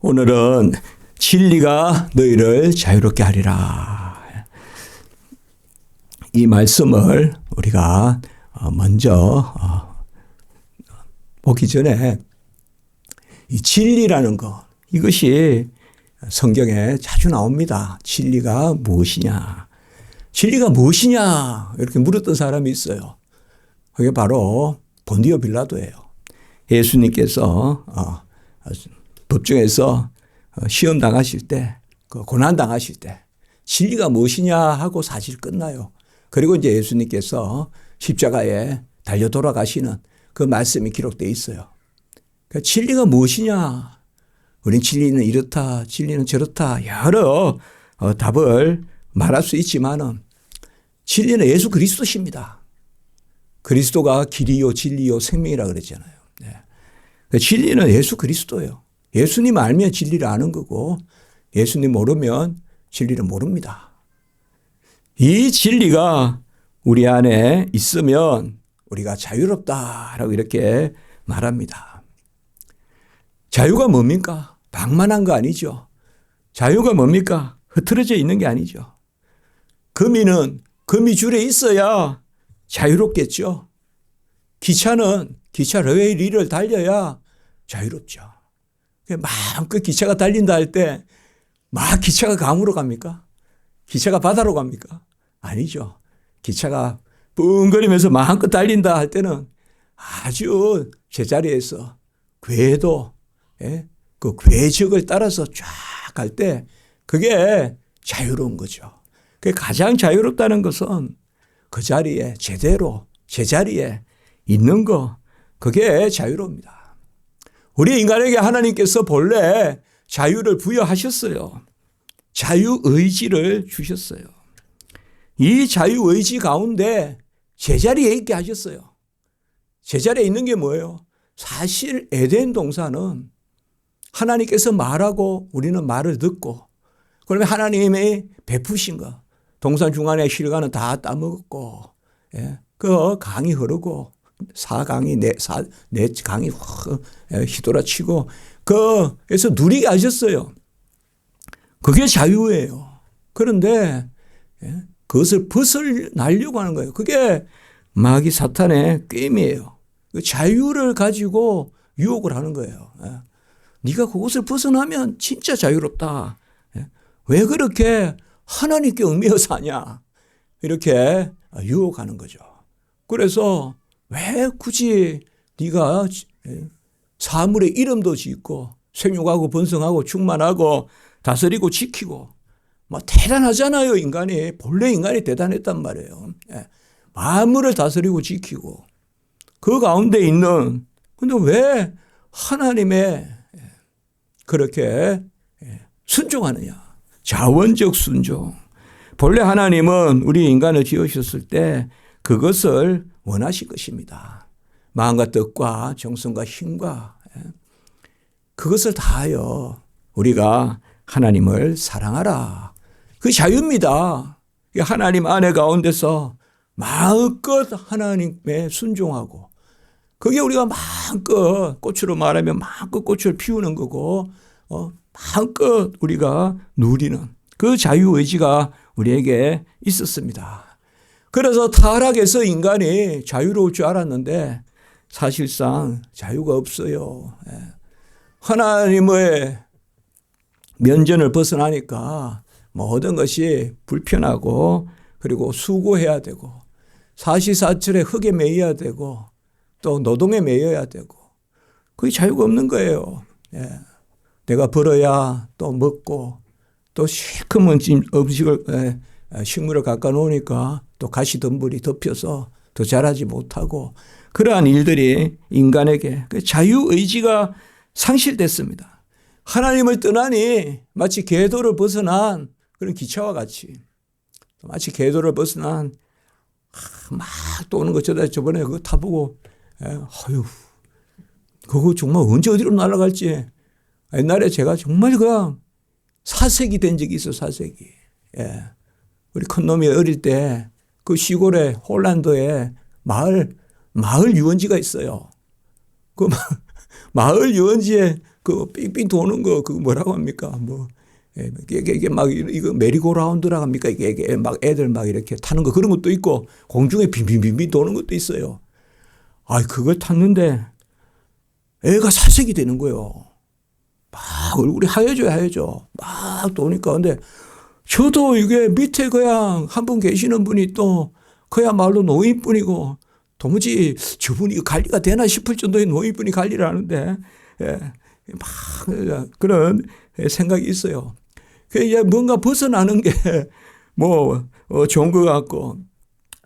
오늘은 진리가 너희를 자유롭게 하리라. 이 말씀을 우리가 먼저 보기 전에 이 진리라는 것, 이것이 성경에 자주 나옵니다. 진리가 무엇이냐? 진리가 무엇이냐? 이렇게 물었던 사람이 있어요. 그게 바로 본디오 빌라도예요. 예수님께서 법정에서 시험 당하실 때, 고난 당하실 때 진리가 무엇이냐 하고 사실 끝나요. 그리고 이제 예수님께서 십자가에 달려 돌아가시는 그 말씀이 기록되어 있어요. 그러니까 진리가 무엇이냐? 우린 진리는 이렇다, 진리는 저렇다, 여러 답을 말할 수 있지만은 진리는 예수 그리스도십니다. 그리스도가 길이요, 진리요, 생명이라 그랬잖아요. 네. 진리는 예수 그리스도예요. 예수님 알면 진리를 아는 거고 예수님 모르면 진리를 모릅니다. 이 진리가 우리 안에 있으면 우리가 자유롭다라고 이렇게 말합니다. 자유가 뭡니까? 방만한 거 아니죠. 자유가 뭡니까? 흐트러져 있는 게 아니죠. 거미는 거미줄에 있어야 자유롭겠죠. 기차는 기차 레일을 달려야 자유롭죠. 마음껏 기차가 달린다 할 때 막 기차가 강으로 갑니까? 기차가 바다로 갑니까? 아니죠. 기차가 뿡거리면서 마음껏 달린다 할 때는 아주 제자리에서 궤도, 그 궤적을 따라서 쫙 갈 때 그게 자유로운 거죠. 그게 가장 자유롭다는 것은 그 자리에 제대로 제자리에 있는 거, 그게 자유로웁니다. 우리 인간에게 하나님께서 본래 자유를 부여하셨어요. 자유의지를 주셨어요. 이 자유의지 가운데 제자리에 있게 하셨어요. 제자리에 있는 게 뭐예요? 사실 에덴 동산은 하나님께서 말하고 우리는 말을 듣고, 그러면 하나님의 베푸신 거, 동산 중간에 실과는 다 따먹었고, 그 강이 흐르고 사강이 네 강이 휘돌아치고 그래서 누리게 하셨어요. 그게 자유예요. 그런데 그것을 벗어나려고 하는 거예요. 그게 마귀 사탄의 게임이에요. 자유를 가지고 유혹을 하는 거예요. 네가 그것을 벗어나면 진짜 자유롭다. 왜 그렇게 하나님께 얽매여 사냐? 이렇게 유혹하는 거죠. 그래서 왜 굳이 네가 사물의 이름도 짓고 생육하고 번성하고 충만하고 다스리고 지키고 뭐 대단하잖아요. 인간이 본래 인간이 대단했단 말이에요. 만물을 다스리고 지키고 그 가운데 있는, 근데 왜 하나님의 그렇게 순종하느냐? 자원적 순종. 본래 하나님은 우리 인간을 지으셨을 때 그것을 원하신 것입니다. 마음과 뜻과 정성과 힘과 그것을 다하여 우리가 하나님을 사랑하라. 그 자유입니다. 하나님 안에 가운데서 마음껏 하나님에 순종하고, 그게 우리가 마음껏, 꽃으로 말하면 마음껏 꽃을 피우는 거고 마음껏 우리가 누리는 그 자유의지가 우리에게 있었습니다. 그래서 타락해서 인간이 자유로울 줄 알았는데 사실상 자유가 없어요. 하나님의 면전을 벗어나니까 모든 것이 불편하고, 그리고 수고해야 되고 사시사철에 흙에 매여야 되고 또 노동에 매여야 되고, 그게 자유가 없는 거예요. 내가 벌어야 또 먹고, 또 시커먼 음식을 식물을 갖다 놓으니까 또 가시덤불이 덮여서 더 자라지 못하고, 그러한 일들이 인간에게 자유의지가 상실됐습니다. 하나님을 떠나니 마치 궤도를 벗어난 그런 기차와 같이, 마치 궤도를 벗어난 막 도는 거, 저번에 그거 타보고 아유 그거 정말 언제 어디로 날아갈지. 옛날에 제가 정말 그냥 사색이 된 적이 있어. 사색이. 우리 큰놈이 어릴 때 그 시골에 홀란드에 마을 유원지가 있어요. 그 마을 유원지에 그 삥삥 도는 거, 그 뭐라고 합니까? 뭐, 이게 막, 이거 메리고라운드라고 합니까? 이게 막 애들 막 이렇게 타는 거 그런 것도 있고, 공중에 빙빙빙빙 도는 것도 있어요. 그걸 탔는데 애가 살색이 되는 거예요. 막 얼굴이 하얘져. 막 도니까. 근데 저도 이게 밑에 그냥 한 분 계시는 분이 또 그야말로 노인분이고 도무지 저분이 관리가 되나 싶을 정도의 노인분이 관리를 하는데, 막 그런 생각이 있어요. 이제 뭔가 벗어나는 게 뭐 좋은 것 같고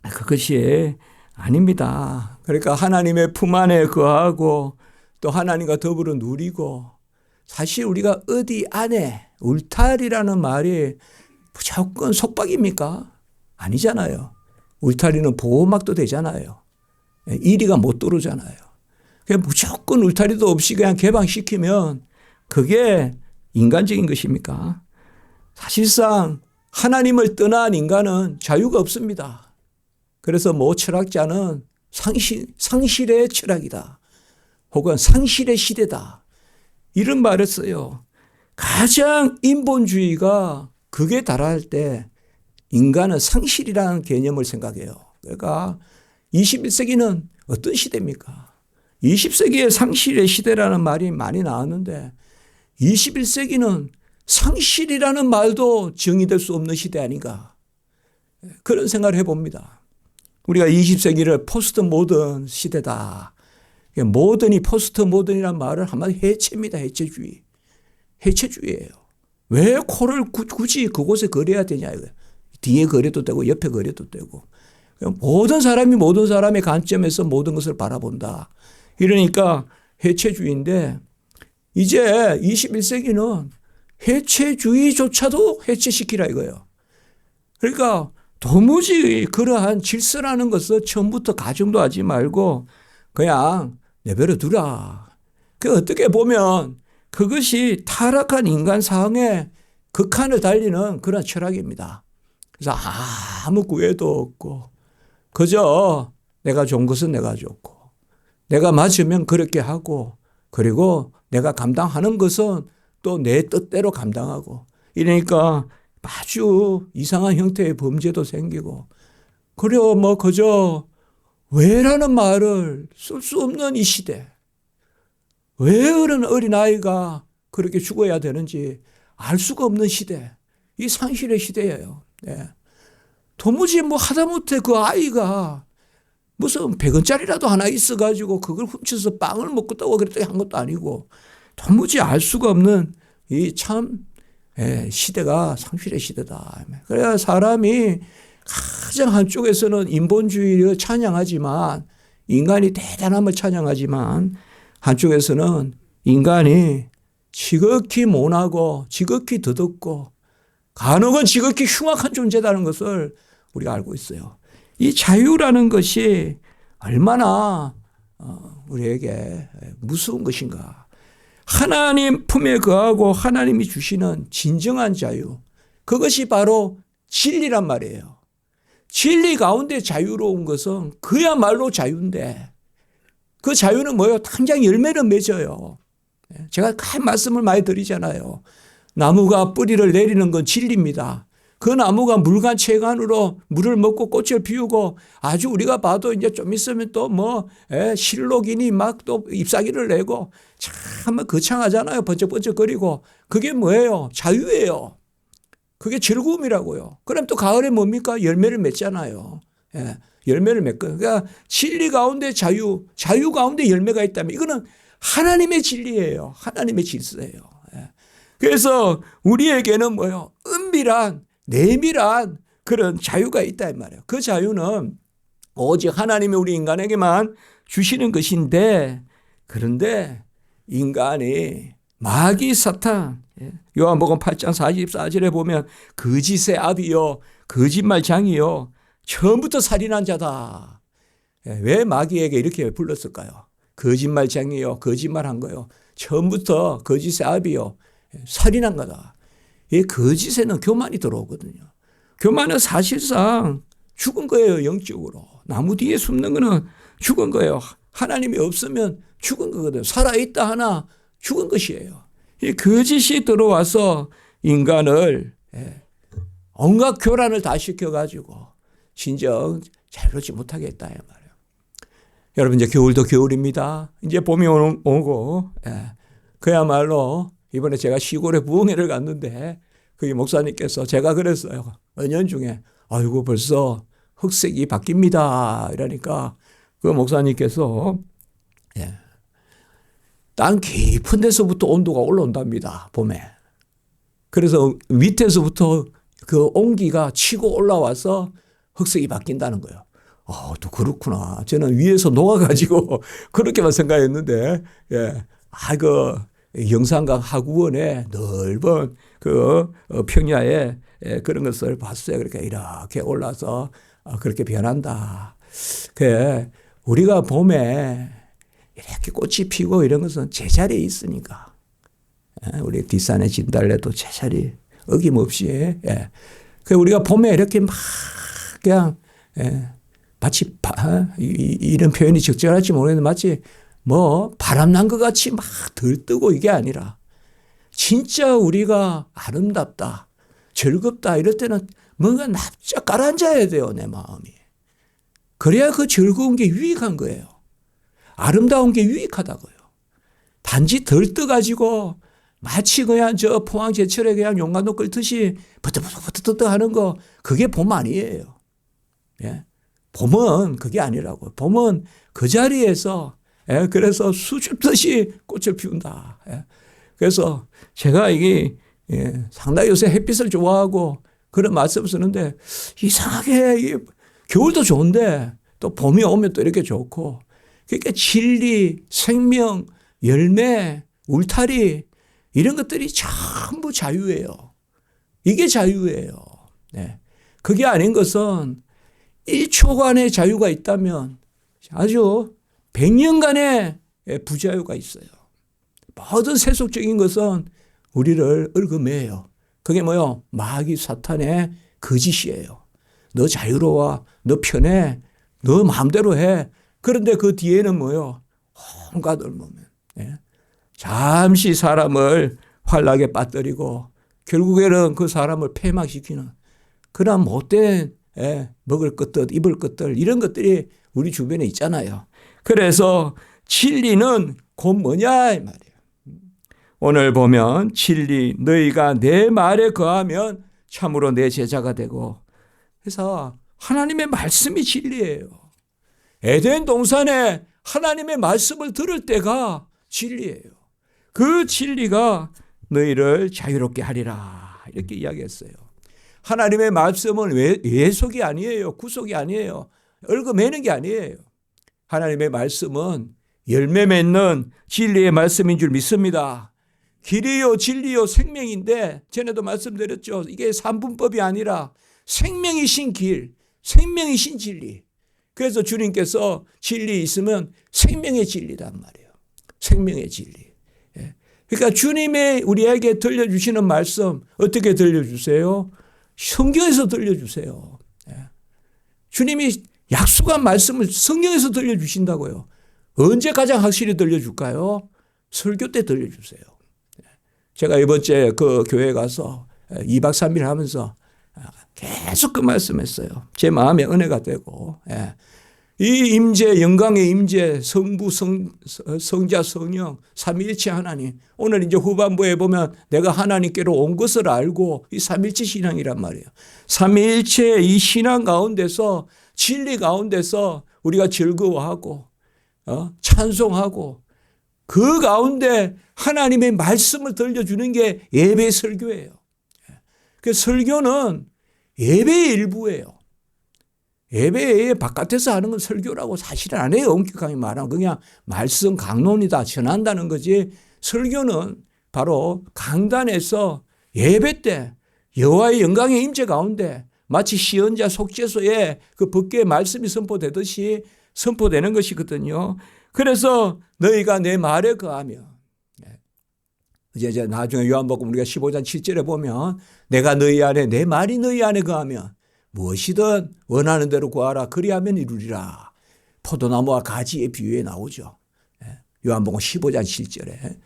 그것이 아닙니다. 그러니까 하나님의 품 안에 거하고 또 하나님과 더불어 누리고, 사실 우리가 어디 안에, 울타리라는 말이 무조건 속박입니까? 아니잖아요. 울타리는 보호막도 되잖아요. 이리가 못 들어오잖아요. 무조건 울타리도 없이 그냥 개방시키면 그게 인간적인 것입니까? 사실상 하나님을 떠난 인간은 자유가 없습니다. 그래서 모 철학자는 상실의 철학이다. 혹은 상실의 시대다. 이런 말을 써요. 가장 인본주의가 극에 달할 때 인간은 상실이라는 개념을 생각해요. 그러니까 21세기는 어떤 시대입니까? 20세기에 상실의 시대라는 말이 많이 나왔는데 21세기는 상실이라는 말도 정의될 수 없는 시대 아닌가. 그런 생각을 해봅니다. 우리가 20세기를 포스트 모던 시대다. 모던이 포스트 모던이라는 말을 한마디 해체입니다. 해체주의. 해체주의예요. 왜 코를 굳이 그곳에 그려야 되냐 이거예요. 뒤에 그려도 되고 옆에 그려도 되고. 모든 사람이 모든 사람의 관점에서 모든 것을 바라본다. 이러니까 해체주의인데 이제 21세기는 해체주의조차도 해체시키라 이거예요. 그러니까 도무지 그러한 질서라는 것을 처음부터 가정도 하지 말고 그냥 내버려 두라. 어떻게 보면 그것이 타락한 인간 상의 극한을 달리는 그런 철학입니다. 그래서 아무 구애도 없고 그저 내가 좋은 것은 내가 좋고 내가 맞으면 그렇게 하고 그리고 내가 감당하는 것은 또 내 뜻대로 감당하고 이러니까 아주 이상한 형태의 범죄도 생기고 그리고 뭐 그저 왜라는 말을 쓸 수 없는 이 시대. 왜 어린아이가 그렇게 죽어야 되는지 알 수가 없는 시대. 이 상실의 시대예요. 네. 도무지 뭐 하다못해 그 아이가 무슨 100원짜리라도 하나 있어가지고 그걸 훔쳐서 빵을 먹겠다고 그랬더니 한 것도 아니고 도무지 알 수가 없는 이 참 시대가 상실의 시대다. 그래야 사람이 가장 한쪽에서는 인본주의를 찬양하지만 인간이 대단함을 찬양하지만 한쪽에서는 인간이 지극히 모나고 지극히 더덥고 간혹은 지극히 흉악한 존재라는 것을 우리가 알고 있어요. 이 자유라는 것이 얼마나 우리에게 무서운 것인가. 하나님 품에 거하고 하나님이 주시는 진정한 자유. 그것이 바로 진리란 말이에요. 진리 가운데 자유로운 것은 그야말로 자유인데 그 자유는 뭐예요? 당장 열매를 맺어요. 제가 큰 말씀을 많이 드리잖아요. 나무가 뿌리를 내리는 건 진리입니다. 그 나무가 물간체간으로 물을 먹고 꽃을 피우고 아주 우리가 봐도 이제 좀 있으면 또 뭐 실록이니 막 또 잎사귀를 내고 참 거창하잖아요. 번쩍번쩍거리고 그게 뭐예요? 자유예요. 그게 즐거움이라고요. 그럼 또 가을에 뭡니까? 열매를 맺잖아요. 열매를 맺고. 그러니까 진리 가운데 자유, 자유 가운데 열매가 있다면 이거는 하나님의 진리예요. 하나님의 질서예요. 그래서 우리에게는 뭐예요? 은밀한 내밀한 그런 자유가 있다 이 말이에요. 그 자유는 오직 하나님이 우리 인간에게만 주시는 것인데 그런데 인간이 마귀 사탄 요한복음 8장 44절에 보면 거짓의 아비요 거짓말장이요 처음부터 살인한 자다. 왜 마귀에게 이렇게 불렀을까요? 거짓말장이요 거짓말한 거요 처음부터 거짓의 아비요 살인한 거다. 이 거짓에는 교만이 들어오거든요. 교만은 사실상 죽은 거예요. 영적으로. 나무 뒤에 숨는 거는 죽은 거예요. 하나님이 없으면 죽은 거거든요. 살아있다 하나 죽은 것이에요. 이 거짓이 들어와서 인간을 온갖 교란을 다 시켜가지고 진정 자유롭지 못하게 했다 이 말이에요. 여러분 이제 겨울도 겨울입니다. 이제 봄이 오고 그야말로 이번에 제가 시골에 부흥회를 갔는데 거기 목사님께서 제가 그랬어요. 은연중에 아이고 벌써 흑색이 바뀝니다. 이러니까 그 목사님께서 땅 깊은 데서부터 온도가 올라온답니다. 봄에. 그래서 밑에서부터 그 온기가 치고 올라와서 흑색이 바뀐다는 거예요. 또 그렇구나. 저는 위에서 녹아가지고 그렇게만 생각했는데, 그 영산강 하구원에 넓은 그 평야에 그런 것을 봤어요. 그러니까 이렇게 올라서 그렇게 변한다. 우리가 봄에 이렇게 꽃이 피고 이런 것은 제자리에 있으니까. 우리 뒷산의 진달래도 제자리 어김없이. 우리가 봄에 이렇게 막 그냥 마치 이런 표현이 적절할지 모르겠는데 마치 뭐 바람 난 것 같이 막 들뜨고 이게 아니라 진짜 우리가 아름답다, 즐겁다 이럴 때는 뭔가 납작 가라앉아야 돼요. 내 마음이. 그래야 그 즐거운 게 유익한 거예요. 아름다운 게 유익하다고요. 단지 들떠가지고 마치 그냥 저 포항 제철에 그냥 용광로 끌듯이 버터버터 하는 거 그게 봄 아니에요. 봄은 그게 아니라고. 봄은 그 자리에서 그래서 수줍듯이 꽃을 피운다. 그래서 제가 이게 상당히 요새 햇빛을 좋아하고 그런 말씀을 쓰는데 이상하게 겨울도 좋은데 또 봄이 오면 또 이렇게 좋고 그러니까 진리, 생명, 열매, 울타리 이런 것들이 전부 자유예요. 이게 자유예요. 그게 아닌 것은 1초간의 자유가 있다면 아주 100년간의 부자유가 있어요. 모든 세속적인 것은 우리를 얽어매요. 그게 뭐요? 마귀 사탄의 거짓이에요. 너 자유로워, 너 편해, 너 마음대로 해. 그런데 그 뒤에는 뭐요? 온갖 얼마면 잠시 사람을 환락에 빠뜨리고 결국에는 그 사람을 폐막시키는 그런 못된 먹을 것들, 입을 것들 이런 것들이 우리 주변에 있잖아요. 그래서 진리는 곧 뭐냐 이 말이에요. 오늘 보면 진리 너희가 내 말에 거하면 참으로 내 제자가 되고 그래서 하나님의 말씀이 진리예요. 에덴 동산에 하나님의 말씀을 들을 때가 진리예요. 그 진리가 너희를 자유롭게 하리라 이렇게 이야기했어요. 하나님의 말씀은 예속이 아니에요. 구속이 아니에요. 얽어매는 게 아니에요. 하나님의 말씀은 열매 맺는 진리의 말씀인 줄 믿습니다. 길이요 진리요 생명인데 전에도 말씀드렸죠. 이게 삼분법이 아니라 생명이신 길, 생명이신 진리. 그래서 주님께서 진리 있으면 생명의 진리란 말이에요. 생명의 진리. 그러니까 주님의 우리에게 들려주시는 말씀 어떻게 들려주세요? 성경에서 들려주세요. 주님이 약속한 말씀을 성경에서 들려주신다고요. 언제 가장 확실히 들려줄까요? 설교 때 들려주세요. 제가 이번 주에 그 교회에 가서 2박 3일 하면서 계속 그 말씀했어요. 제 마음에 은혜가 되고 이 임재, 영광의 임재, 성부, 성자, 성령, 삼위일체 하나님. 오늘 이제 후반부에 보면 내가 하나님께로 온 것을 알고 이 삼위일체 신앙이란 말이에요. 삼위일체 이 신앙 가운데서 진리 가운데서 우리가 즐거워하고 찬송하고 그 가운데 하나님의 말씀을 들려주는 게 예배 설교예요. 그 설교는 예배의 일부예요. 예배의 바깥에서 하는 건 설교라고 사실은 안 해요. 엄격하게 말하면 그냥 말씀 강론이다 전한다는 거지. 설교는 바로 강단에서 예배 때 여호와의 영광의 임재 가운데 마치 시언자 속죄소에 그 법궤의 말씀이 선포되듯이 선포되는 것이거든요. 그래서 너희가 내 말에 거하면 이제 나중에 요한복음 우리가 15장 7절에 보면 내가 너희 안에 내 말이 너희 안에 거하면 무엇이든 원하는 대로 구하라 그리하면 이루리라. 포도나무와 가지의 비유에 나오죠. 요한복음 15장 7절에.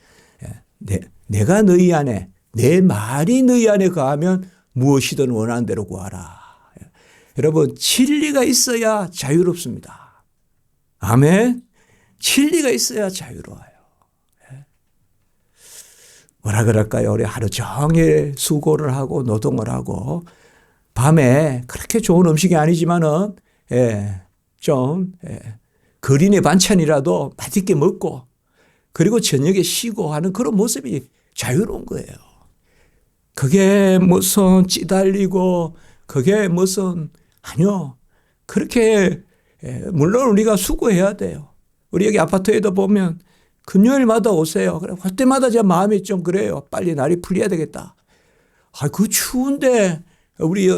내가 너희 안에, 내 말이 너희 안에 거하면 무엇이든 원하는 대로 구하라. 여러분, 진리가 있어야 자유롭습니다. 아멘. 진리가 있어야 자유로워요. 뭐라 그럴까요? 우리 하루 종일 수고를 하고 노동을 하고 밤에 그렇게 좋은 음식이 아니지만은 거린의 반찬이라도 맛있게 먹고 그리고 저녁에 쉬고 하는 그런 모습이 자유로운 거예요. 그게 무슨 찌달리고 그게 무슨 아니요. 그렇게 물론 우리가 수고해야 돼요. 우리 여기 아파트에도 보면 금요일마다 오세요. 그래, 할 때마다 제 마음이 좀 그래요. 빨리 날이 풀려야 되겠다. 그 추운데 우리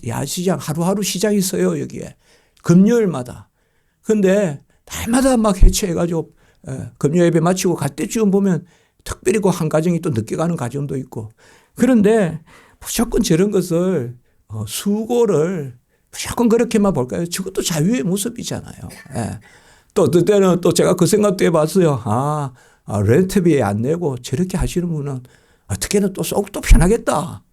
야시장 하루하루 시장이 있어요. 여기에. 금요일마다. 근데 날마다 막 해체해가지고 금요 예배 마치고 갈 때쯤 보면 특별히 그 한 가정이 또 늦게 가는 가정도 있고. 그런데 무조건 저런 것을 수고를 무조건 그렇게만 볼까요? 저것도 자유의 모습이잖아요. 또 그때는 또 제가 그 생각도 해봤어요. 렌트비 안 내고 저렇게 하시는 분은 어떻게든 또 속 편하겠다.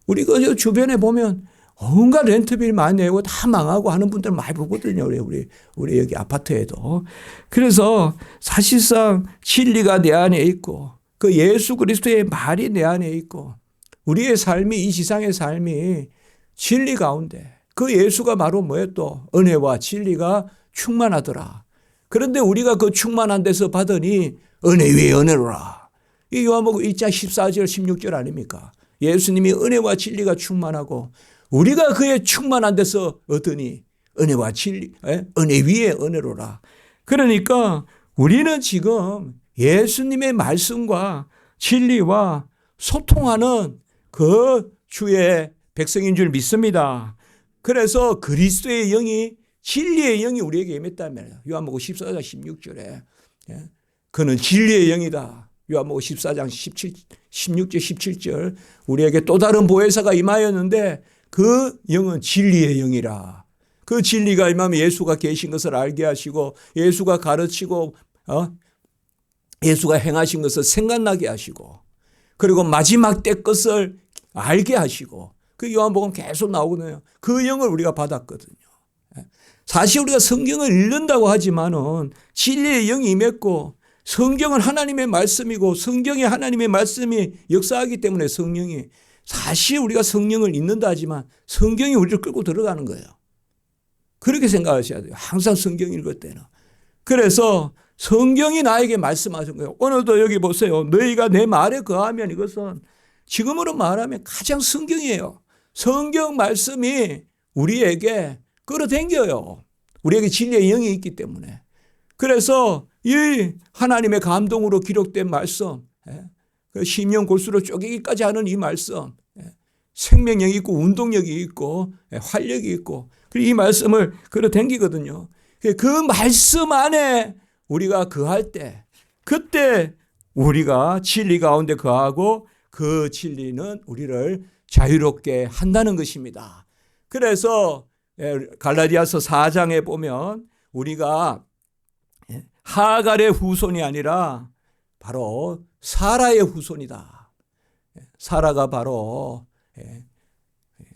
우리 그 주변에 보면 온갖 렌트비를 많이 내고 다 망하고 하는 분들 많이 보거든요. 우리 여기 아파트에도. 그래서 사실상 진리가 내 안에 있고 그 예수 그리스도의 말이 내 안에 있고 우리의 삶이 이 지상의 삶이 진리 가운데 그 예수가 바로 뭐예요? 또 은혜와 진리가 충만하더라. 그런데 우리가 그 충만한 데서 받으니 은혜 위에 은혜로라. 이 요한복음 1장 14절 16절 아닙니까? 예수님이 은혜와 진리가 충만하고 우리가 그의 충만한 데서 얻으니 은혜와 진리, 은혜 위에 은혜로라. 그러니까 우리는 지금 예수님의 말씀과 진리와 소통하는 그 주의 백성인 줄 믿습니다. 그래서 그리스도의 영이 진리의 영이 우리에게 임했다면 요한복음 14장 16절에 그는 진리의 영이다. 요한복음 14장 16절 17절 우리에게 또 다른 보혜사가 임하였는데 그 영은 진리의 영이라. 그 진리가 임하면 예수가 계신 것을 알게 하시고 예수가 가르치고 예수가 행하신 것을 생각나게 하시고 그리고 마지막 때 것을 알게 하시고 그 요한복음 계속 나오거든요. 그 영을 우리가 받았거든요. 사실 우리가 성경을 읽는다고 하지만은 진리의 영이 임했고 성경은 하나님의 말씀이고 성경에 하나님의 말씀이 역사하기 때문에 성령이 사실 우리가 성령을 읽는다 하지만 성경이 우리를 끌고 들어가는 거예요. 그렇게 생각하셔야 돼요. 항상 성경 읽을 때는. 그래서 성경이 나에게 말씀하신 거예요. 오늘도 여기 보세요. 너희가 내 말에 거하면 이것은 지금으로 말하면 가장 성경이에요. 성경 말씀이 우리에게 끌어당겨요. 우리에게 진리의 영이 있기 때문에. 그래서 이 하나님의 감동으로 기록된 말씀, 심령 골수로 쪼개기까지 하는 이 말씀, 생명력이 있고 운동력이 있고 활력이 있고 그리고 이 말씀을 끌어당기거든요. 그 말씀 안에 우리가 거할 때 그때 우리가 진리 가운데 거하고 그 진리는 우리를 자유롭게 한다는 것입니다. 그래서 갈라디아서 4장에 보면 우리가 하갈의 후손이 아니라 바로 사라의 후손이다. 사라가 바로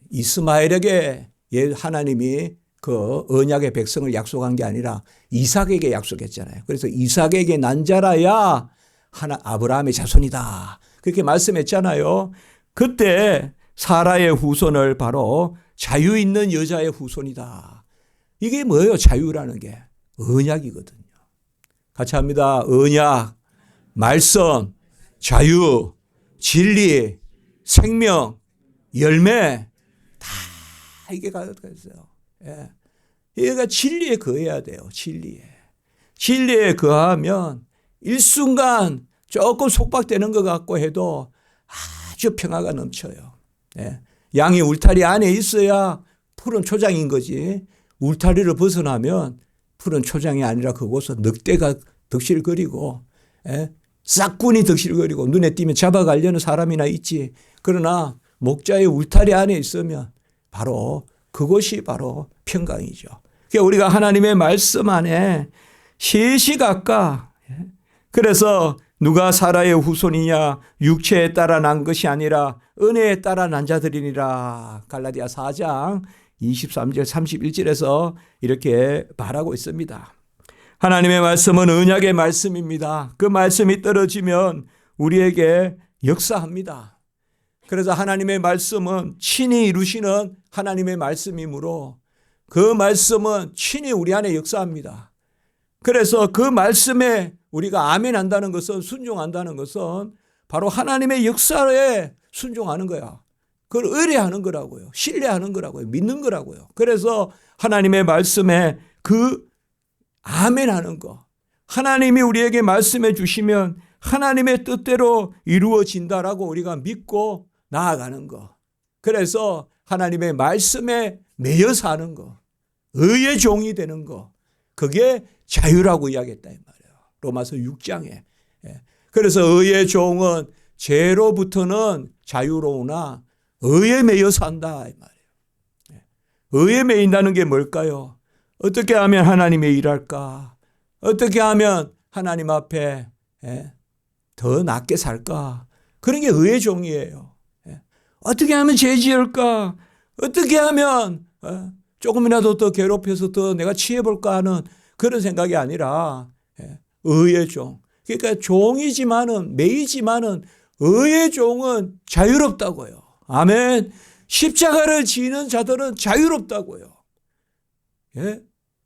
이스마엘에게 하나님이 그 언약의 백성을 약속한 게 아니라 이삭에게 약속했잖아요. 그래서 이삭에게 난 자라야 아브라함의 자손이다. 그렇게 말씀했잖아요. 그때 사라의 후손을 바로 자유 있는 여자의 후손이다. 이게 뭐예요? 자유라는 게 언약이거든요. 같이 합니다. 언약, 말씀, 자유, 진리, 생명, 열매 다 이게 가득 있어요. 얘가 진리에 거해야 돼요. 진리에 거하면 일순간 조금 속박되는 것 같고 해도 아주 평화가 넘쳐요. 양이 울타리 안에 있어야 푸른 초장인 거지. 울타리를 벗어나면 푸른 초장이 아니라 그곳은 늑대가 득실거리고 싹군이 득실거리고 눈에 띄면 잡아가려는 사람이나 있지. 그러나 목자의 울타리 안에 있으면 바로 그것이 바로 평강이죠. 그러니까 우리가 하나님의 말씀 안에 시시각각 그래서 누가 사라의 후손이냐? 육체에 따라 난 것이 아니라 은혜에 따라 난 자들이니라. 갈라디아 4장 23절 31절에서 이렇게 말하고 있습니다. 하나님의 말씀은 언약의 말씀입니다. 그 말씀이 떨어지면 우리에게 역사합니다. 그래서 하나님의 말씀은 친히 이루시는 하나님의 말씀이므로 그 말씀은 친히 우리 안에 역사합니다. 그래서 그 말씀에 우리가 아멘 한다는 것은, 순종한다는 것은 바로 하나님의 역사에 순종하는 거야. 그걸 의뢰하는 거라고요. 신뢰하는 거라고요. 믿는 거라고요. 그래서 하나님의 말씀에 그 아멘 하는 거, 하나님이 우리에게 말씀해 주시면 하나님의 뜻대로 이루어진다라고 우리가 믿고 나아가는 거. 그래서 하나님의 말씀에 매여 사는 거, 의의 종이 되는 거, 그게 자유라고 이야기했다 이 말이에요. 로마서 6장에. 그래서 의의 종은 죄로부터는 자유로우나 의에 매여 산다 이 말이에요. 의에 매인다는 게 뭘까요? 어떻게 하면 하나님의 일할까? 어떻게 하면 하나님 앞에 더 낫게 살까? 그런 게 의의 종이에요. 어떻게 하면 죄 지을까? 어떻게 하면 조금이라도 더 괴롭혀서 더 내가 취해볼까 하는 그런 생각이 아니라 의의 종. 그러니까 종이지만은, 매이지만은 의의 종은 자유롭다고요. 아멘. 십자가를 지는 자들은 자유롭다고요.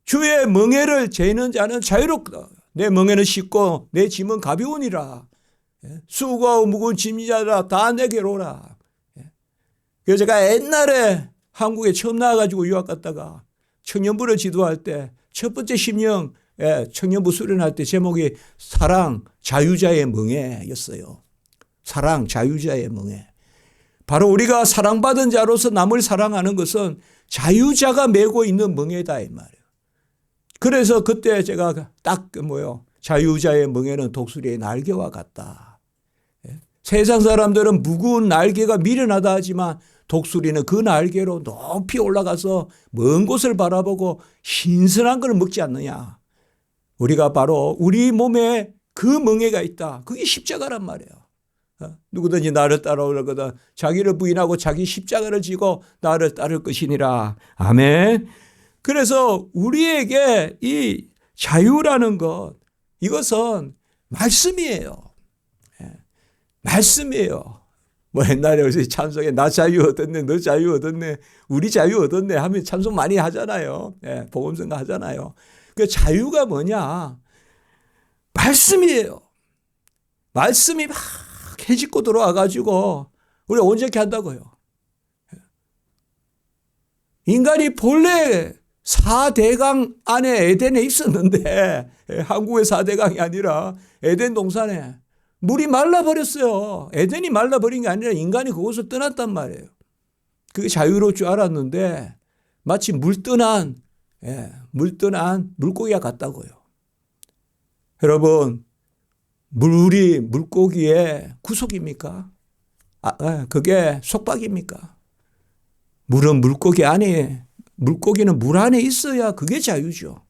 주의 멍에를 재는 자는 자유롭다. 내 멍에는 쉽고 내 짐은 가벼우니라. 수고하고 무거운 짐자라 다 내게로 오라. 그래서 제가 옛날에 한국에 처음 나와가지고 유학 갔다가 청년부를 지도할 때 첫 번째 심령 청년부 수련할 때 제목이 사랑 자유자의 멍에였어요. 사랑 자유자의 멍에. 바로 우리가 사랑받은 자로서 남을 사랑하는 것은 자유자가 메고 있는 멍에다 이 말이에요. 그래서 그때 제가 딱 자유자의 멍에는 독수리의 날개와 같다. 세상 사람들은 무거운 날개가 미련하다 하지만 독수리는 그 날개로 높이 올라가서 먼 곳을 바라보고 신선한 걸 먹지 않느냐. 우리가 바로 우리 몸에 그 멍에가 있다. 그게 십자가란 말이에요. 누구든지 나를 따라오려거든 자기를 부인하고 자기 십자가를 지고 나를 따를 것이니라. 아멘. 그래서 우리에게 이 자유라는 것, 이것은 말씀이에요. 말씀이에요. 옛날에 찬송에 나 자유 얻었네, 너 자유 얻었네, 우리 자유 얻었네 하면 찬송 많이 하잖아요. 복음성가 하잖아요. 그 자유가 뭐냐? 말씀이에요. 말씀이 막 해집고 들어와가지고 우리 온전케 한다고요. 인간이 본래 4대강 안에 에덴에 있었는데 한국의 4대강이 아니라 에덴 동산에 물이 말라버렸어요. 에덴이 말라버린 게 아니라 인간이 그곳을 떠났단 말이에요. 그게 자유로울 줄 알았는데 마치 물떠난 물고기와 같다고요. 여러분, 물이 물고기의 구속입니까? 그게 속박입니까? 물은 물고기 안에, 물고기는 물 안에 있어야 그게 자유죠.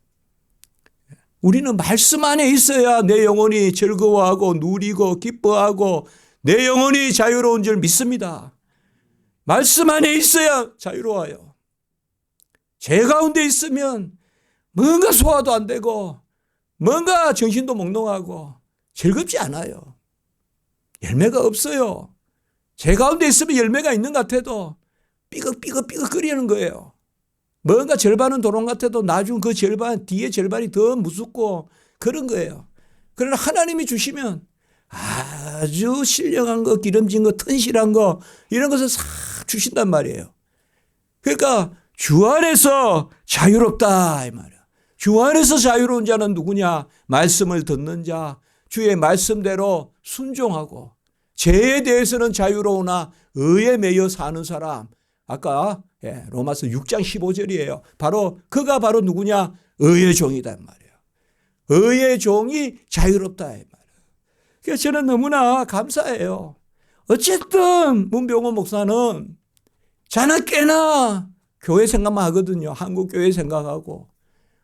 우리는 말씀 안에 있어야 내 영혼이 즐거워하고 누리고 기뻐하고 내 영혼이 자유로운 줄 믿습니다. 말씀 안에 있어야 자유로워요. 죄 가운데 있으면 뭔가 소화도 안 되고 뭔가 정신도 몽롱하고 즐겁지 않아요. 열매가 없어요. 죄 가운데 있으면 열매가 있는 것 같아도 삐걱삐걱거리는 거예요. 뭔가 절반은 도롱 같아도 나중 그 절반, 뒤에 절반이 더 무섭고 그런 거예요. 그러나 하나님이 주시면 아주 신령한 거, 기름진 거, 튼실한 거 이런 것을 싹 주신단 말이에요. 그러니까 주 안에서 자유롭다 이 말이야. 주 안에서 자유로운 자는 누구냐? 말씀을 듣는 자, 주의 말씀대로 순종하고 죄에 대해서는 자유로우나 의에 매여 사는 사람. 아까 로마서 6장 15절이에요. 바로 그가 바로 누구냐? 의의 종이다 말이에요. 의의 종이 자유롭다 말이에요. 그래서 저는 너무나 감사해요. 어쨌든 문병호 목사는 자나 깨나 교회 생각만 하거든요. 한국 교회 생각하고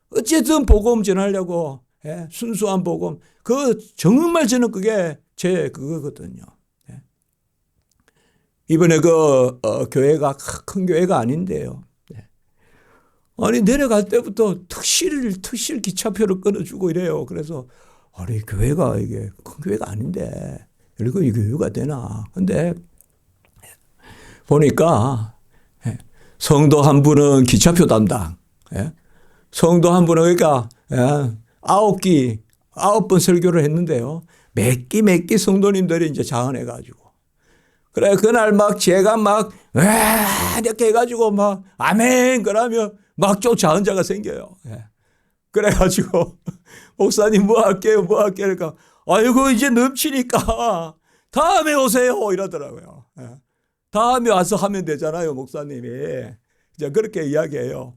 어쨌든 복음 전하려고 예, 순수한 복음. 정말 저는 그게 제 그거거든요. 예. 이번에 교회가 큰 교회가 아닌데요. 예. 아니, 내려갈 때부터 특실 기차표를 끊어주고 이래요. 그래서, 아니, 교회가 이게 큰 교회가 아닌데, 이거 이 교회가 되나. 근데, 보니까, 예, 성도 한 분은 기차표 담당, 예. 성도 한 분은 그러니까, 예, 9번 설교를 했는데요. 몇 끼 성도님들이 이제 자원해가지고. 그래, 그날 막 제가 막, 이렇게 해가지고 막, 아멘! 그러면 막 쫓아온 자가 생겨요. 예. 그래가지고, 목사님 뭐 할게요? 그러니까, 아이고, 이제 넘치니까 다음에 오세요! 이러더라고요. 예. 다음에 와서 하면 되잖아요, 목사님이. 이제 그렇게 이야기해요.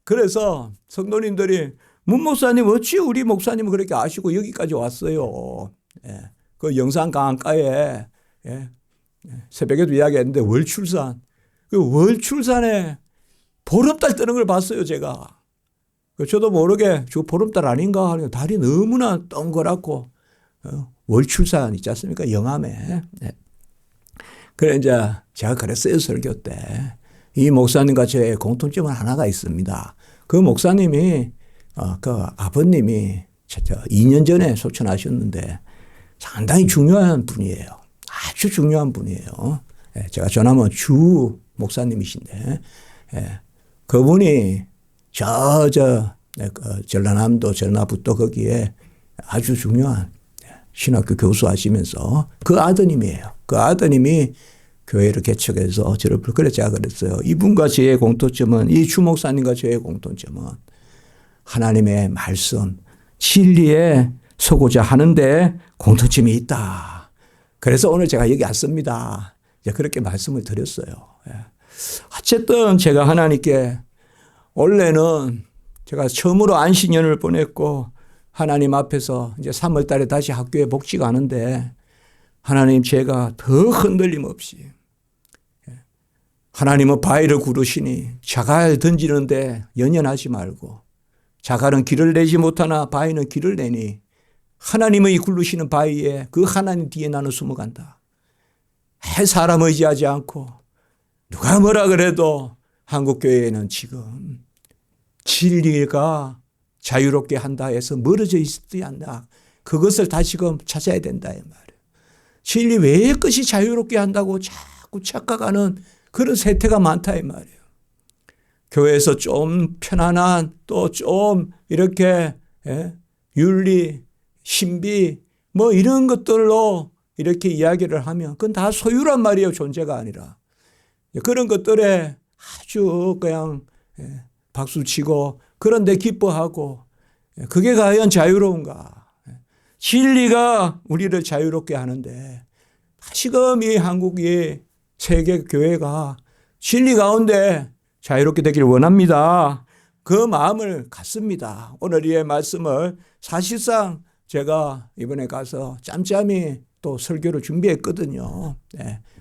그래서 성도님들이 문 목사님 어찌 우리 목사님은 그렇게 아시고 여기까지 왔어요. 예. 그 영산 강가에 예. 새벽에도 이야기했는데 월출산. 그 월출산에 보름달 뜨는 걸 봤어요, 제가. 저도 모르게 저 보름달 아닌가 하니까 달이 너무나 동그랗고 월출산 있지 않습니까? 영암에. 예. 그래 이제 제가 그랬어요, 설교 때. 이 목사님과 저의 공통점은 하나가 있습니다. 그 목사님이 그 아버님이 2년 전에 소천하셨는데 상당히 중요한 분이에요. 아주 중요한 분이에요. 제가 전하면 주 목사님이신데 그분이 전라남도 전라북도 거기에 아주 중요한 신학교 교수 하시면서 그 아드님이에요. 그 아드님이 교회를 개척해서 저를 그래 제가 그랬어요. 이분과 저의 공통점은 이 주 목사님과 저의 공통점은 하나님의 말씀, 진리에 서고자 하는데 공통점이 있다. 그래서 오늘 제가 여기 왔습니다. 그렇게 말씀을 드렸어요. 어쨌든 제가 하나님께 원래는 제가 처음으로 안식년을 보냈고 하나님 앞에서 이제 3월 달에 다시 학교에 복직하는데 하나님 제가 더 흔들림 없이 하나님은 바위를 구르시니 자갈 던지는데 연연하지 말고 자갈은 길을 내지 못하나 바위는 길을 내니 하나님의 굴르시는 바위에 그 하나님 뒤에 나는 숨어간다. 사람 의지하지 않고 누가 뭐라 그래도 한국교회에는 지금 진리가 자유롭게 한다 해서 멀어져 있지 않나. 그것을 다시금 찾아야 된다 이 말이에요. 진리 외의 것이 자유롭게 한다고 자꾸 착각하는 그런 세태가 많다 이 말이에요. 교회에서 좀 편안한 또 좀 이렇게 윤리, 신비 뭐 이런 것들로 이렇게 이야기를 하면 그건 다 소유란 말이에요. 존재가 아니라. 그런 것들에 아주 그냥 박수치고 그런데 기뻐하고 그게 과연 자유로운가. 진리가 우리를 자유롭게 하는데 다시금 이 한국이 세계 교회가 진리 가운데 자유롭게 되길 원합니다. 그 마음을 갖습니다. 오늘 이 말씀을 사실상 제가 이번에 가서 짬짬이 또 설교를 준비했거든요.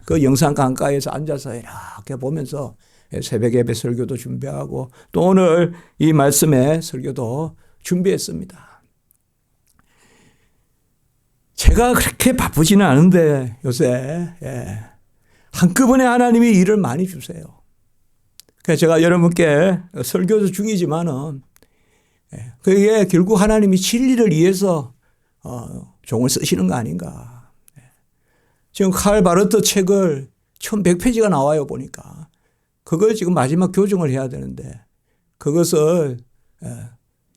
그 영산 강가에서 앉아서 이렇게 보면서 새벽 예배 설교도 준비하고 또 오늘 이 말씀의 설교도 준비했습니다. 제가 그렇게 바쁘지는 않은데 요새 한꺼번에 하나님이 일을 많이 주세요. 그래서 제가 여러분께 설교 중이지만은 그게 결국 하나님이 진리를 위해서 종을 쓰시는 거 아닌가. 지금 칼 바르트 책을 1100페이지가 나와요 보니까. 그걸 지금 마지막 교정을 해야 되는데 그것을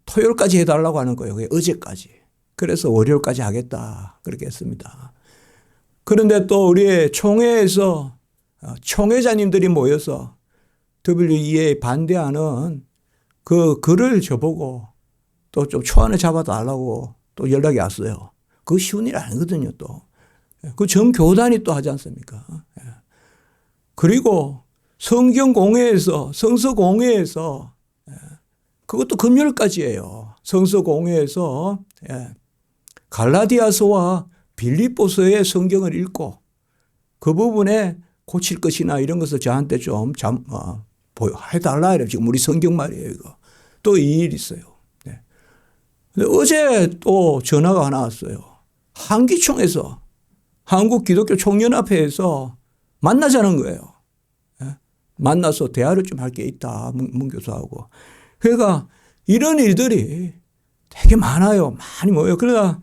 토요일까지 해달라고 하는 거예요. 그게 어제까지. 그래서 월요일까지 하겠다. 그렇게 했습니다. 그런데 또 우리 총회에서 총회자님들이 모여서 WEA에 반대하는 그 글을 저보고 또 좀 초안을 잡아달라고 또 연락이 왔어요. 그거 쉬운 일 아니거든요 또. 그 전교단이 또 하지 않습니까? 그리고 성경공회에서 성서공회에서 그것도 금요일까지예요. 성서공회에서 갈라디아서와 빌립보서의 성경을 읽고 그 부분에 고칠 것이나 이런 것을 저한테 좀 해달라 이래요. 지금 우리 성경 말이에요. 이거. 또 이 일이 있어요. 근데 어제 또 전화가 하나 왔어요. 한기총에서, 한국기독교총연합회에서 만나자는 거예요. 만나서 대화를 좀 할 게 있다. 문 교수하고. 그러니까 이런 일들이 되게 많아요. 많이 모여요. 그러다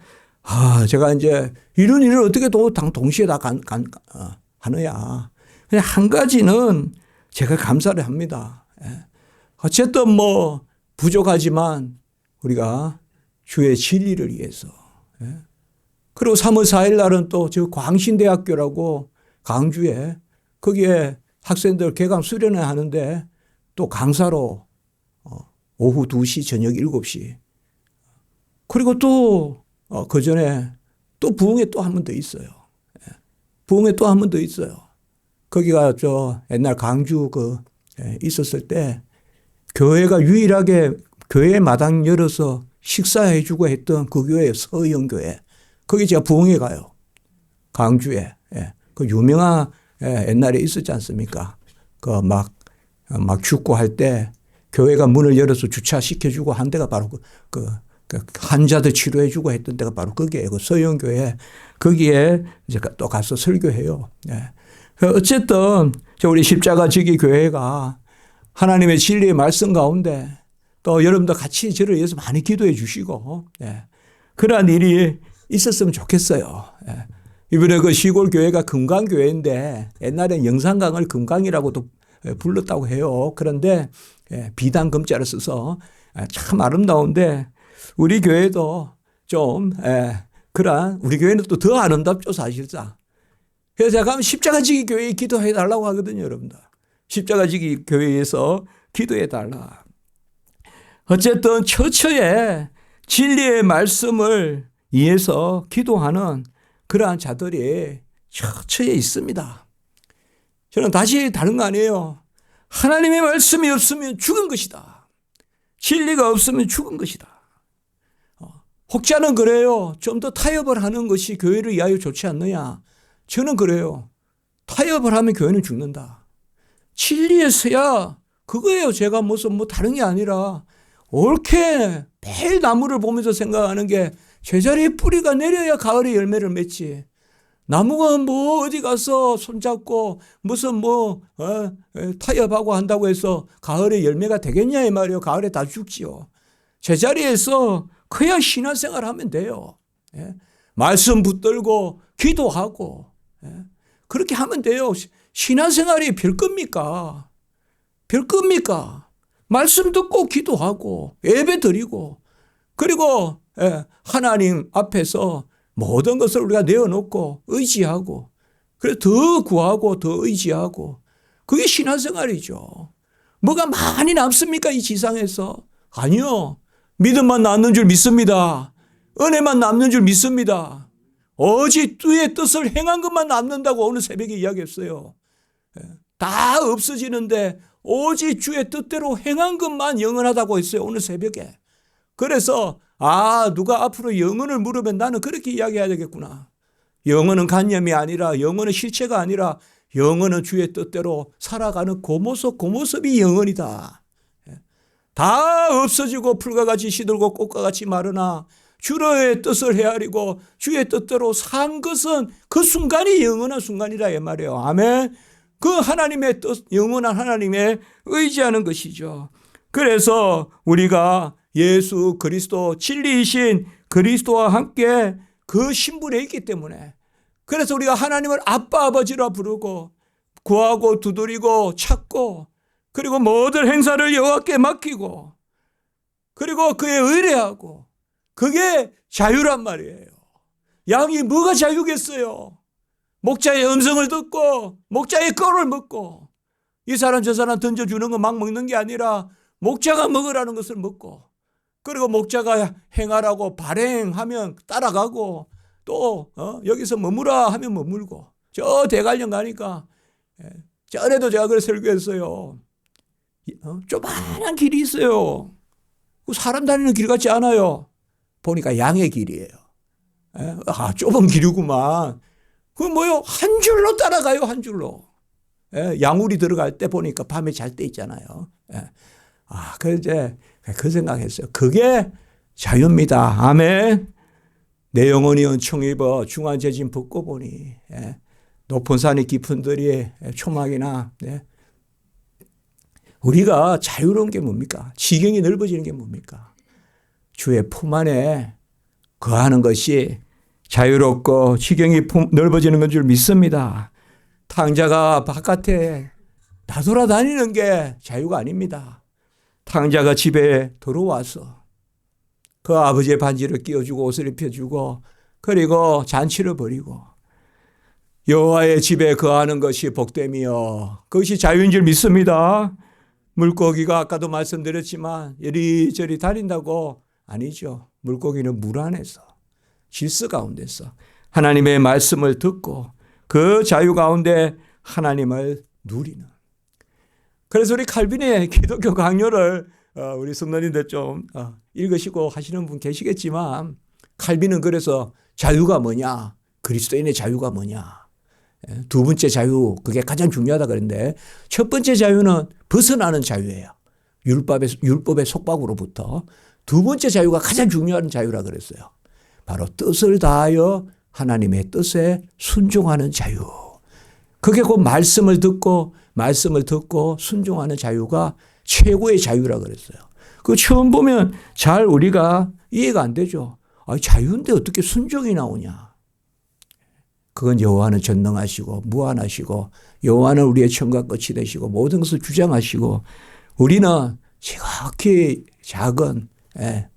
제가 이제 이런 일을 어떻게 또 동시에 다 하느냐. 그냥 한 가지는 제가 감사를 합니다. 어쨌든 뭐 부족하지만 우리가 주의 진리를 위해서. 그리고 3월 4일 날은 또 저 광신대학교라고 강주에 거기에 학생들 개강 수련회 하는데 또 강사로 오후 2시 저녁 7시. 그리고 또 그 전에 또 부흥회 또 한 번 더 있어요. 부흥회 또 한 번 더 있어요. 거기가 저 옛날 강주 있었을 때 교회가 유일하게 교회 마당 열어서 식사해주고 했던 그 교회 서영교회. 거기 제가 부흥회 가요. 강주에. 그 유명한 옛날에 있었지 않습니까? 막 축구할 때 교회가 문을 열어서 주차시켜주고 한 데가 바로 그 환자들 치료해주고 했던 데가 바로 거기에요. 그 서영교회. 거기에 이제 또 가서 설교해요. 어쨌든 우리 십자가 지기 교회가 하나님의 진리의 말씀 가운데 또 여러분도 같이 저를 위해서 많이 기도해 주시고 그러한 일이 있었으면 좋겠어요. 이번에 그 시골 교회가 금강교회인데 옛날엔 영산강을 금강이라고도 불렀다고 해요. 그런데 비단 금자를 써서 참 아름다운데 우리 교회도 좀 그러한 우리 교회는 또 더 아름답죠 사실상. 그래서 제가 가면 십자가지기 교회에 기도해 달라고 하거든요 여러분들. 십자가지기 교회에서 기도해 달라. 어쨌든 처처에 진리의 말씀을 위해서 기도하는 그러한 자들이 처처에 있습니다. 저는 다시 다른 거 아니에요. 하나님의 말씀이 없으면 죽은 것이다. 진리가 없으면 죽은 것이다. 혹자는 그래요. 좀 더 타협을 하는 것이 교회를 위하여 좋지 않느냐. 저는 그래요. 타협을 하면 교회는 죽는다. 진리에서야 그거예요. 제가 무슨 다른 게 아니라 옳게 매일 나무를 보면서 생각하는 게 제자리에 뿌리가 내려야 가을에 열매를 맺지. 나무가 어디 가서 손잡고 무슨 타협하고 한다고 해서 가을에 열매가 되겠냐 이 말이에요. 가을에 다 죽지요. 제자리에서 그야 신앙생활 하면 돼요. 말씀 붙들고 기도하고 그렇게 하면 돼요. 신앙생활이 별겁니까? 별겁니까? 말씀 듣고 기도하고 예배 드리고 그리고 하나님 앞에서 모든 것을 우리가 내어놓고 의지하고 그래서 더 구하고 더 의지하고 그게 신앙생활이죠. 뭐가 많이 남습니까 이 지상에서? 아니요. 믿음만 남는 줄 믿습니다. 은혜만 남는 줄 믿습니다. 오직 주의 뜻을 행한 것만 남는다고 오늘 새벽에 이야기했어요. 다 없어지는데 오직 주의 뜻대로 행한 것만 영원하다고 했어요. 오늘 새벽에. 그래서 누가 앞으로 영혼을 물으면 나는 그렇게 이야기해야 되겠구나. 영혼은 관념이 아니라 영혼은 실체가 아니라 영혼은 주의 뜻대로 살아가는 그 모습이 영혼이다. 다 없어지고 풀과 같이 시들고 꽃과 같이 마르나 주의 뜻을 헤아리고 주의 뜻대로 산 것은 그 순간이 영원한 순간이라 이 말이에요. 아멘. 그 하나님의 뜻, 영원한 하나님의 의지하는 것이죠. 그래서 우리가 예수 그리스도 진리이신 그리스도와 함께 그 신분에 있기 때문에 그래서 우리가 하나님을 아빠 아버지라 부르고 구하고 두드리고 찾고 그리고 모든 행사를 여호와께 맡기고 그리고 그에 의뢰하고 그게 자유란 말이에요. 양이 뭐가 자유겠어요? 목자의 음성을 듣고 목자의 꼴을 먹고 이 사람 저 사람 던져주는 거 막 먹는 게 아니라 목자가 먹으라는 것을 먹고 그리고 목자가 행하라고 발행하면 따라가고 또 여기서 머무라 하면 머물고 저 대관령 가니까 전에도 제가 그걸 설교했어요. 조그마한 길이 있어요. 사람 다니는 길 같지 않아요. 보니까 양의 길이에요. 좁은 길이구만. 한 줄로 따라가요, 한 줄로. 양우리 들어갈 때 보니까 밤에 잘 때 있잖아요. 그래서 이제 그 생각했어요. 그게 자유입니다. 아멘. 내 영혼이 은총 입어 중한 재진 벗고 보니 높은 산이 깊은 들이 초막이나 우리가 자유로운 게 뭡니까? 지경이 넓어지는 게 뭡니까? 주의 품 안에 거하는 것이 자유롭고 지경이 넓어지는 건 줄 믿습니다. 탕자가 바깥에 나돌아다니는 게 자유가 아닙니다. 탕자가 집에 들어와서 그 아버지의 반지를 끼워주고 옷을 입혀주고 그리고 잔치를 벌이고 여호와의 집에 거하는 것이 복됨이요 그것이 자유인 줄 믿습니다. 물고기가 아까도 말씀드렸지만 이리저리 다닌다고 아니죠. 물고기는 물 안에서 질서 가운데서 하나님의 말씀을 듣고 그 자유 가운데 하나님을 누리는. 그래서 우리 칼빈의 기독교 강요를 우리 성도님들 좀 읽으시고 하시는 분 계시겠지만 칼빈은 그래서 자유가 뭐냐? 그리스도인의 자유가 뭐냐? 두 번째 자유, 그게 가장 중요하다 그랬는데 첫 번째 자유는 벗어나는 자유예요. 율법의 속박으로부터. 두 번째 자유가 가장 중요한 자유라 그랬어요. 바로 뜻을 다하여 하나님의 뜻에 순종하는 자유. 그게 곧 말씀을 듣고 순종하는 자유가 최고의 자유라 그랬어요. 그 처음 보면 잘 우리가 이해가 안 되죠. 자유인데 어떻게 순종이 나오냐. 그건 여호와는 전능하시고 무한하시고 여호와는 우리의 처음과 끝이 되시고 모든 것을 주장하시고 우리는 지극히 작은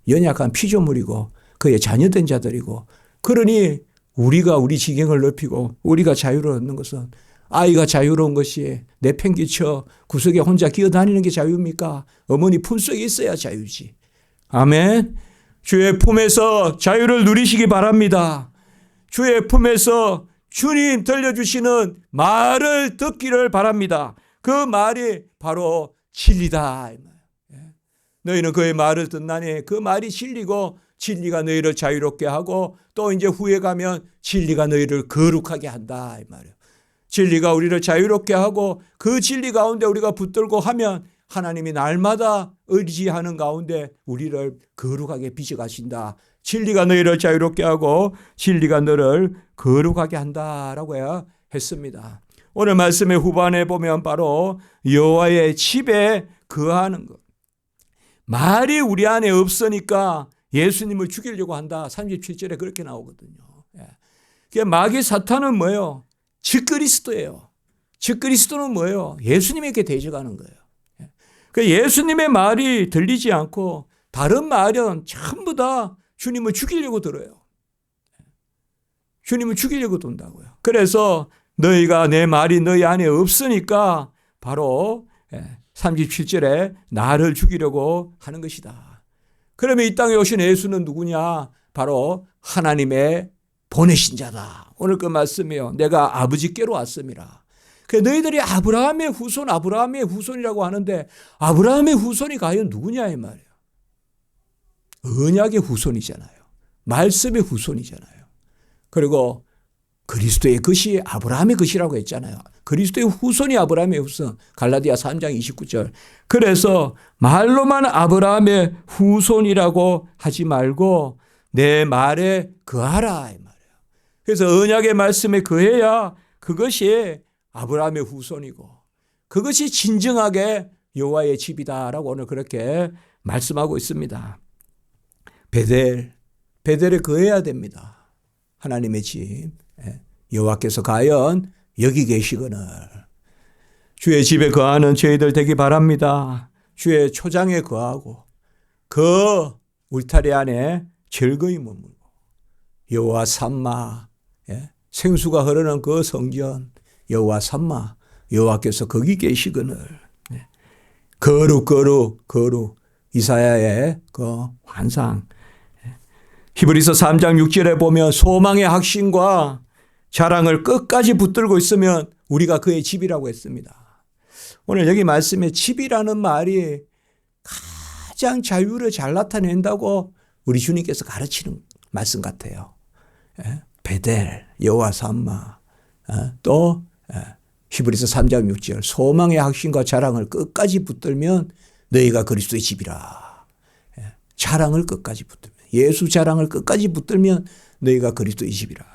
연약한 피조물이고 그의 자녀된 자들이고 그러니 우리가 우리 지경을 넓히고 우리가 자유를 얻는 것은 아이가 자유로운 것이 내팽개쳐 구석에 혼자 기어다니는 게 자유입니까? 어머니 품속에 있어야 자유지. 아멘. 주의 품에서 자유를 누리시기 바랍니다. 주의 품에서 주님 들려주시는 말을 듣기를 바랍니다. 그 말이 바로 진리다. 너희는 그의 말을 듣나니 그 말이 진리고 진리가 너희를 자유롭게 하고 또 이제 후에 가면 진리가 너희를 거룩하게 한다. 이 말이에요. 진리가 우리를 자유롭게 하고 그 진리 가운데 우리가 붙들고 하면 하나님이 날마다 의지하는 가운데 우리를 거룩하게 빚어가신다. 진리가 너희를 자유롭게 하고 진리가 너를 거룩하게 한다라고 했습니다. 오늘 말씀의 후반에 보면 바로 여호와의 집에 거하는 것. 말이 우리 안에 없으니까 예수님을 죽이려고 한다. 37절에 그렇게 나오거든요. 마귀 사탄은 뭐예요? 적그리스도예요. 적그리스도는 뭐예요? 예수님에게 대적하는 거예요. 예수님의 말이 들리지 않고 다른 말은 전부 다 주님을 죽이려고 들어요. 주님을 죽이려고 든다고요. 그래서 너희가 내 말이 너희 안에 없으니까 바로 37절에 나를 죽이려고 하는 것이다. 그러면 이 땅에 오신 예수는 누구냐? 바로 하나님의 보내신 자다. 오늘 그 말씀이요. 내가 아버지께로 왔음이라. 너희들이 아브라함의 후손이라고 하는데 아브라함의 후손이 과연 누구냐 이 말이에요. 언약의 후손이잖아요. 말씀의 후손이잖아요. 그리고 그리스도의 것이 아브라함의 것이라고 했잖아요. 그리스도의 후손이 아브라함의 후손. 갈라디아 3장 29절. 그래서 말로만 아브라함의 후손이라고 하지 말고 내 말에 거하라 이 말이에요. 그래서 언약의 말씀에 거해야 그것이 아브라함의 후손이고 그것이 진정하게 여호와의 집이다라고 오늘 그렇게 말씀하고 있습니다. 베델에 거해야 됩니다. 하나님의 집. 여호와께서 과연 여기 계시거늘 주의 집에 거하는 저희들 되기 바랍니다. 주의 초장에 거하고 그 울타리 안에 즐거이 머물고 여호와 삼마 생수가 흐르는 그 성전 여호와 삼마 여호와께서 거기 계시거늘 거룩 이사야의 그 환상 히브리서 3장 6절에 보면 소망의 확신과 자랑을 끝까지 붙들고 있으면 우리가 그의 집이라고 했습니다. 오늘 여기 말씀에 집이라는 말이 가장 자유를 잘 나타낸다고 우리 주님께서 가르치는 말씀 같아요. 베델, 여호와 삼마, 또 히브리서 3장 6절 소망의 확신과 자랑을 끝까지 붙들면 너희가 그리스도의 집이라. 자랑을 끝까지 붙들면, 예수 자랑을 끝까지 붙들면 너희가 그리스도의 집이라.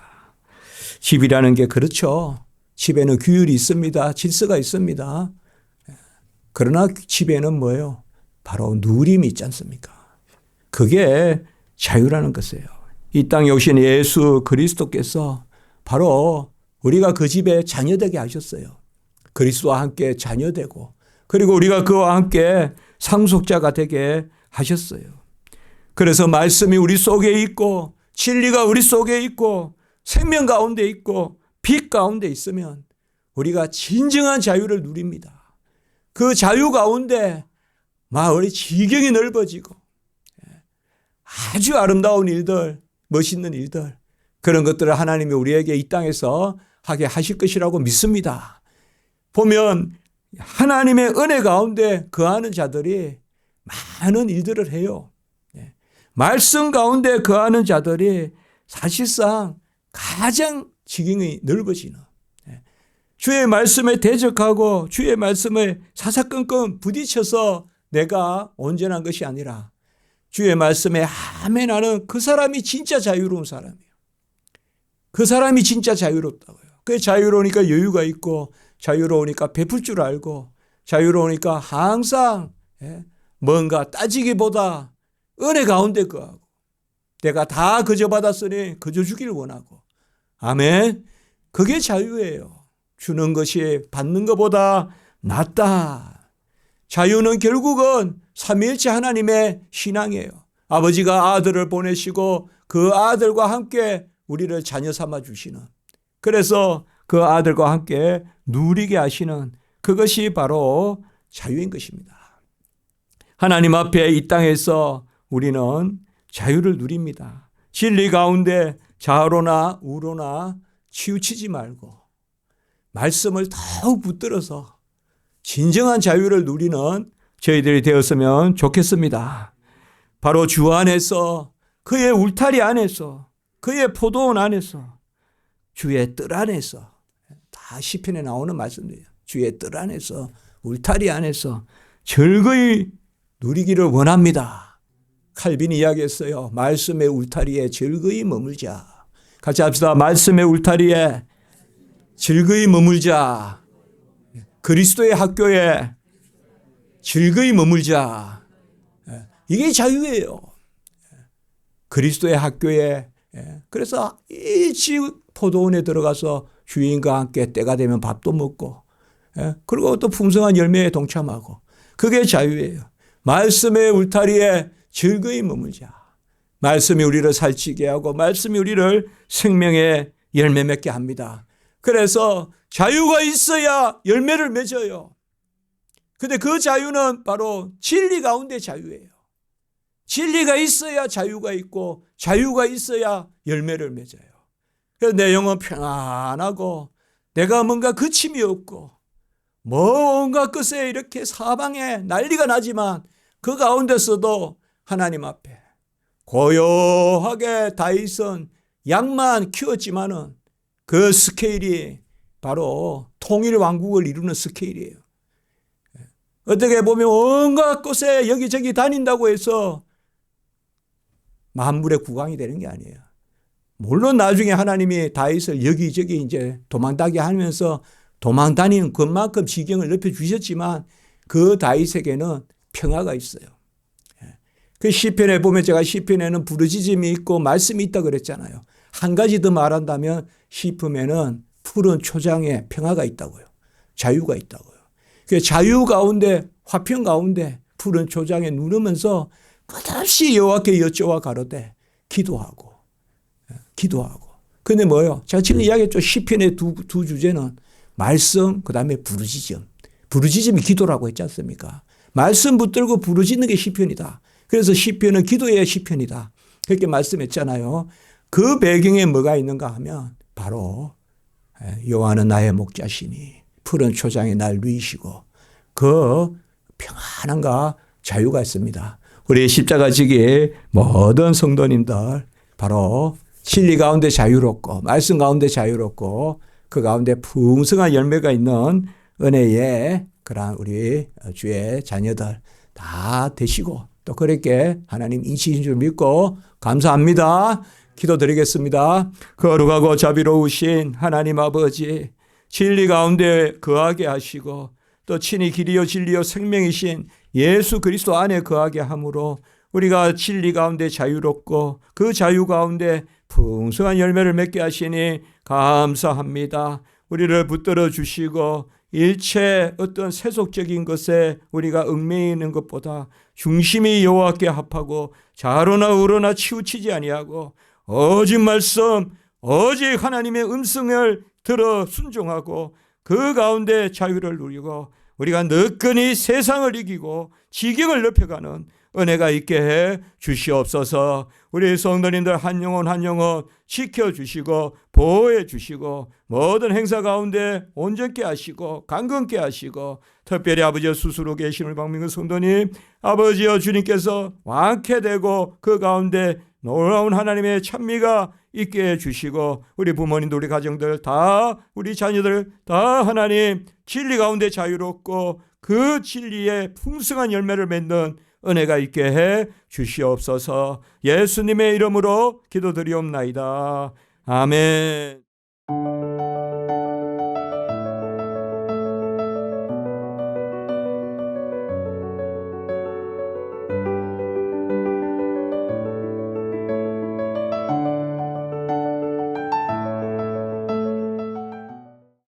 집이라는 게 그렇죠. 집에는 규율이 있습니다. 질서가 있습니다. 그러나 집에는 뭐예요? 바로 누림이 있지 않습니까? 그게 자유라는 것이에요. 이 땅에 오신 예수 그리스도께서 바로 우리가 그 집에 자녀되게 하셨어요. 그리스도와 함께 자녀되고, 그리고 우리가 그와 함께 상속자가 되게 하셨어요. 그래서 말씀이 우리 속에 있고, 진리가 우리 속에 있고, 생명 가운데 있고, 빛 가운데 있으면 우리가 진정한 자유를 누립니다. 그 자유 가운데 마을이 지경이 넓어지고, 아주 아름다운 일들, 멋있는 일들, 그런 것들을 하나님이 우리에게 이 땅에서 하게 하실 것이라고 믿습니다. 보면 하나님의 은혜 가운데 거하는 자들이 많은 일들을 해요. 말씀 가운데 거하는 자들이 사실상 가장 지경이 넓어지는, 주의 말씀에 대적하고 주의 말씀에 사사건건 부딪혀서 내가 온전한 것이 아니라 주의 말씀에 아멘하는 그 사람이 진짜 자유로운 사람이에요. 그 사람이 진짜 자유롭다고요. 그 자유로우니까 여유가 있고, 자유로우니까 베풀 줄 알고, 자유로우니까 항상 뭔가 따지기보다 은혜 가운데 거하고, 내가 다 그저 받았으니 그저 주기를 원하고. 아멘. 그게 자유예요. 주는 것이 받는 것보다 낫다. 자유는 결국은 삼위일체 하나님의 신앙이에요. 아버지가 아들을 보내시고 그 아들과 함께 우리를 자녀 삼아 주시는, 그래서 그 아들과 함께 누리게 하시는 그것이 바로 자유인 것입니다. 하나님 앞에 이 땅에서 우리는 자유를 누립니다. 진리 가운데 좌로나 우로나 치우치지 말고 말씀을 더욱 붙들어서 진정한 자유를 누리는 저희들이 되었으면 좋겠습니다. 바로 주 안에서, 그의 울타리 안에서, 그의 포도원 안에서, 주의 뜰 안에서, 다 시편에 나오는 말씀들이에요. 주의 뜰 안에서, 울타리 안에서 즐거이 누리기를 원합니다. 칼빈이 이야기했어요. 말씀의 울타리에 즐거이 머물자. 같이 합시다. 말씀의 울타리에 즐거이 머물자. 그리스도의 학교에 즐거이 머물자. 이게 자유예요. 그리스도의 학교에. 그래서 일찍 포도원에 들어가서 주인과 함께 때가 되면 밥도 먹고, 그리고 또 풍성한 열매에 동참하고, 그게 자유예요. 말씀의 울타리에 즐거이 머물자. 말씀이 우리를 살찌게 하고 말씀이 우리를 생명의 열매 맺게 합니다. 그래서 자유가 있어야 열매를 맺어요. 근데 그 자유는 바로 진리 가운데 자유예요. 진리가 있어야 자유가 있고, 자유가 있어야 열매를 맺어요. 그래서 내 영은 평안하고, 내가 뭔가 그침이 없고, 뭔가 끝에 이렇게 사방에 난리가 나지만 그 가운데서도 하나님 앞에 고요하게 다윗은 양만 키웠지만은 그 스케일이 바로 통일 왕국을 이루는 스케일이에요. 어떻게 보면 온갖 곳에 여기저기 다닌다고 해서 만물의 국왕이 되는 게 아니에요. 물론 나중에 하나님이 다윗을 여기저기 이제 도망다니게 하면서 도망다니는 것만큼 지경을 넓혀주셨지만 그 다윗에게는 평화가 있어요. 그 시편에 보면, 제가 시편에는 부르짖음이 있고 말씀이 있다 그랬잖아요. 한 가지 더 말한다면 시편에는 푸른 초장에 평화가 있다고요. 자유가 있다고요. 그 자유 가운데, 화평 가운데 푸른 초장에 누르면서 끝없이 여호와께 여쭤와 가로되 기도하고. 근데 뭐예요? 제가 지금 이야기했죠. 시편의 두 주제는 말씀, 그 다음에 부르짖음. 부르짖음이 기도라고 했지 않습니까? 말씀 붙들고 부르짖는 게 시편이다. 그래서 시편은 기도의 시편이다. 그렇게 말씀했잖아요. 그 배경에 뭐가 있는가 하면 바로 여호와는 나의 목자시니 푸른 초장에 날 누이시고, 그 평안함과 자유가 있습니다. 우리 십자가지기 모든 성도님들 바로 진리 가운데 자유롭고 말씀 가운데 자유롭고 그 가운데 풍성한 열매가 있는 은혜의 그러한 우리 주의 자녀들 다 되시고, 또 그렇게 하나님 인치신 줄 믿고 감사합니다. 기도드리겠습니다. 거룩하고 자비로우신 하나님 아버지, 진리 가운데 거하게 하시고 또 친히 길이요 진리요 생명이신 예수 그리스도 안에 거하게 함으로 우리가 진리 가운데 자유롭고 그 자유 가운데 풍성한 열매를 맺게 하시니 감사합니다. 우리를 붙들어 주시고 일체 어떤 세속적인 것에 우리가 얽매이는 있는 것보다 중심이 여호와께 합하고 좌로나 우로나 치우치지 아니하고 오직 말씀, 오직 하나님의 음성을 들어 순종하고 그 가운데 자유를 누리고 우리가 너끈히 세상을 이기고 지경을 넓혀가는 은혜가 있게 해 주시옵소서. 우리 성도님들 한 영혼 한 영혼 지켜주시고 보호해 주시고 모든 행사 가운데 온전케 하시고 강건케 하시고 특별히 아버지의 수수로 계신 우리 박민근 성도님, 아버지여 주님께서 완쾌되고 그 가운데 놀라운 하나님의 찬미가 있게 해주시고 우리 부모님들 우리 가정들 다 우리 자녀들 다 하나님 진리 가운데 자유롭고 그 진리의 풍성한 열매를 맺는 은혜가 있게 해 주시옵소서. 예수님의 이름으로 기도드리옵나이다. 아멘.